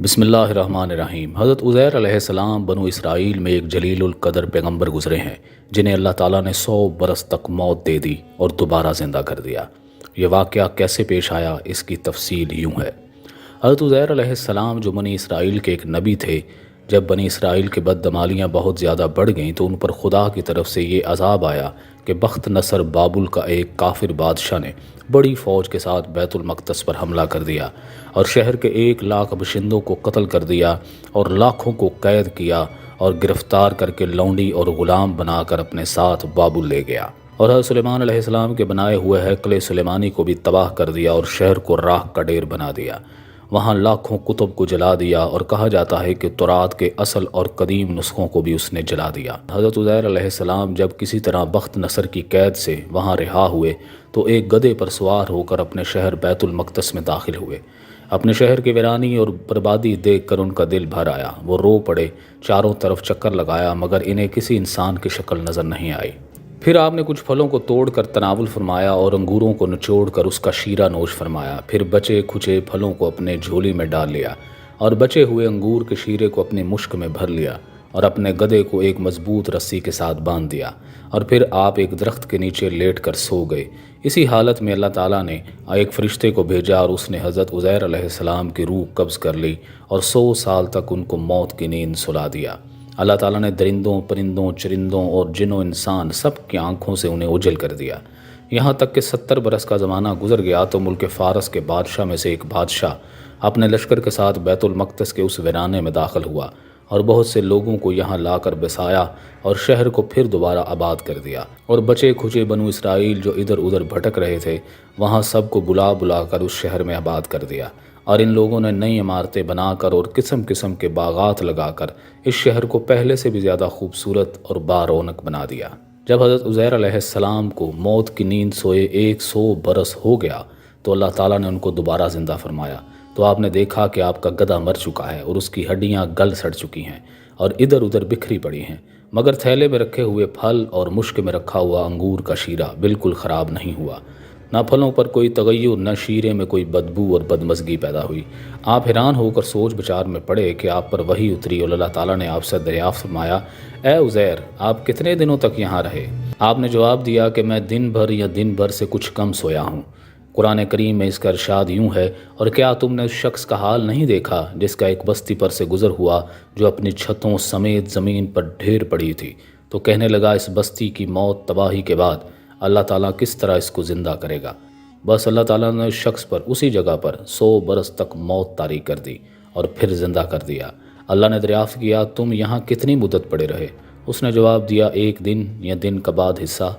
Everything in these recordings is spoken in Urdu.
بسم اللہ الرحمن الرحیم۔ حضرت عزیر علیہ السلام بنو اسرائیل میں ایک جلیل القدر پیغمبر گزرے ہیں جنہیں اللہ تعالیٰ نے 100 برس تک موت دے دی اور دوبارہ زندہ کر دیا۔ یہ واقعہ کیسے پیش آیا، اس کی تفصیل یوں ہے۔ حضرت عزیر علیہ السلام جو بنی اسرائیل کے ایک نبی تھے، جب بنی اسرائیل کے بدعمالیاں بہت زیادہ بڑھ گئیں تو ان پر خدا کی طرف سے یہ عذاب آیا کہ بخت نصر بابل کا ایک کافر بادشاہ نے بڑی فوج کے ساتھ بیت المقدس پر حملہ کر دیا اور شہر کے 1 لاکھ باشندوں کو قتل کر دیا اور لاکھوں کو قید کیا اور گرفتار کر کے لونڈی اور غلام بنا کر اپنے ساتھ بابل لے گیا، اور حضرت سلیمان علیہ السلام کے بنائے ہوئے ہیکل سلیمانی کو بھی تباہ کر دیا اور شہر کو راکھ کا ڈھیر بنا دیا۔ وہاں لاکھوں کتب کو جلا دیا اور کہا جاتا ہے کہ تورات کے اصل اور قدیم نسخوں کو بھی اس نے جلا دیا۔ حضرت عزیر علیہ السلام جب کسی طرح بخت نصر کی قید سے وہاں رہا ہوئے تو ایک گدھے پر سوار ہو کر اپنے شہر بیت المقدس میں داخل ہوئے۔ اپنے شہر کی ویرانی اور بربادی دیکھ کر ان کا دل بھر آیا، وہ رو پڑے، چاروں طرف چکر لگایا مگر انہیں کسی انسان کی شکل نظر نہیں آئی۔ پھر آپ نے کچھ پھلوں کو توڑ کر تناول فرمایا اور انگوروں کو نچوڑ کر اس کا شیرہ نوش فرمایا، پھر بچے کھچے پھلوں کو اپنے جھولی میں ڈال لیا اور بچے ہوئے انگور کے شیرے کو اپنی مشک میں بھر لیا اور اپنے گدھے کو ایک مضبوط رسی کے ساتھ باندھ دیا، اور پھر آپ ایک درخت کے نیچے لیٹ کر سو گئے۔ اسی حالت میں اللہ تعالیٰ نے ایک فرشتے کو بھیجا اور اس نے حضرت عزیر علیہ السلام کی روح قبض کر لی اور 100 سال تک ان کو موت کی نیند سلا دیا۔ اللہ تعالیٰ نے درندوں، پرندوں، چرندوں اور جن و انسان سب کی آنکھوں سے انہیں اوجھل کر دیا، یہاں تک کہ 70 برس کا زمانہ گزر گیا تو ملک فارس کے بادشاہ میں سے ایک بادشاہ اپنے لشکر کے ساتھ بیت المقدس کے اس ویرانے میں داخل ہوا اور بہت سے لوگوں کو یہاں لا کر بسایا اور شہر کو پھر دوبارہ آباد کر دیا، اور بچے کھچے بنو اسرائیل جو ادھر ادھر بھٹک رہے تھے وہاں سب کو بلا بلا کر اس شہر میں آباد کر دیا، اور ان لوگوں نے نئی عمارتیں بنا کر اور قسم قسم کے باغات لگا کر اس شہر کو پہلے سے بھی زیادہ خوبصورت اور بارونق بنا دیا۔ جب حضرت عزیر علیہ السلام کو موت کی نیند سوئے 100 برس ہو گیا تو اللہ تعالیٰ نے ان کو دوبارہ زندہ فرمایا، تو آپ نے دیکھا کہ آپ کا گدھا مر چکا ہے اور اس کی ہڈیاں گل سڑ چکی ہیں اور ادھر ادھر بکھری پڑی ہیں، مگر تھیلے میں رکھے ہوئے پھل اور مشک میں رکھا ہوا انگور کا شیرہ بالکل خراب نہیں ہوا، نہ پھلوں پر کوئی تغیر، نہ شیرے میں کوئی بدبو اور بدمزگی پیدا ہوئی۔ آپ حیران ہو کر سوچ بچار میں پڑے کہ آپ پر وحی اتری اور اللہ تعالیٰ نے آپ سے دریافت فرمایا، اے عزیر، آپ کتنے دنوں تک یہاں رہے؟ آپ نے جواب دیا کہ میں دن بھر یا دن بھر سے کچھ کم سویا ہوں۔ قرآن کریم میں اس کا ارشاد یوں ہے، اور کیا تم نے اس شخص کا حال نہیں دیکھا جس کا ایک بستی پر سے گزر ہوا جو اپنی چھتوں سمیت زمین پر ڈھیر پڑی تھی، تو کہنے لگا اس بستی کی موت تباہی کے بعد اللہ تعالیٰ کس طرح اس کو زندہ کرے گا؟ بس اللہ تعالیٰ نے اس شخص پر اسی جگہ پر 100 برس تک موت طاری کر دی اور پھر زندہ کر دیا۔ اللہ نے دریافت کیا، تم یہاں کتنی مدت پڑے رہے؟ اس نے جواب دیا، 1 دن یا دن کا بعد حصہ۔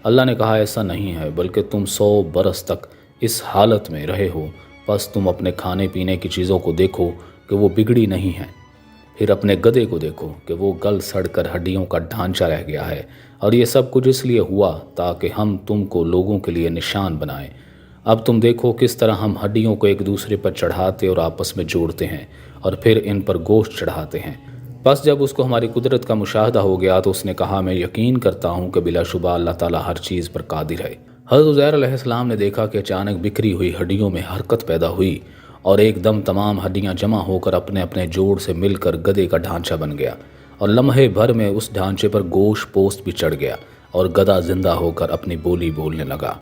اللہ نے کہا، ایسا نہیں ہے، بلکہ تم 100 برس تک اس حالت میں رہے ہو، بس تم اپنے کھانے پینے کی چیزوں کو دیکھو کہ وہ بگڑی نہیں ہیں، پھر اپنے گدھے کو دیکھو کہ وہ گل سڑ کر ہڈیوں کا ڈھانچہ رہ گیا ہے، اور یہ سب کچھ اس لیے ہوا تاکہ ہم تم کو لوگوں کے لیے نشان بنائیں۔ اب تم دیکھو کس طرح ہم ہڈیوں کو ایک دوسرے پر چڑھاتے اور آپس میں جوڑتے ہیں اور پھر ان پر گوشت چڑھاتے ہیں۔ بس جب اس کو ہماری قدرت کا مشاہدہ ہو گیا تو اس نے کہا، میں یقین کرتا ہوں کہ بلا شبہ اللہ تعالیٰ ہر چیز پر قادر ہے۔ حضرت عزیر علیہ السلام نے دیکھا کہ اچانک بکھری ہوئی ہڈیوں میں حرکت پیدا ہوئی اور ایک دم تمام ہڈیاں جمع ہو کر اپنے اپنے جوڑ سے مل کر گدھے کا ڈھانچہ بن گیا، اور لمحے بھر میں اس ڈھانچے پر گوشت پوست بھی چڑھ گیا اور گدھا زندہ ہو کر اپنی بولی بولنے لگا۔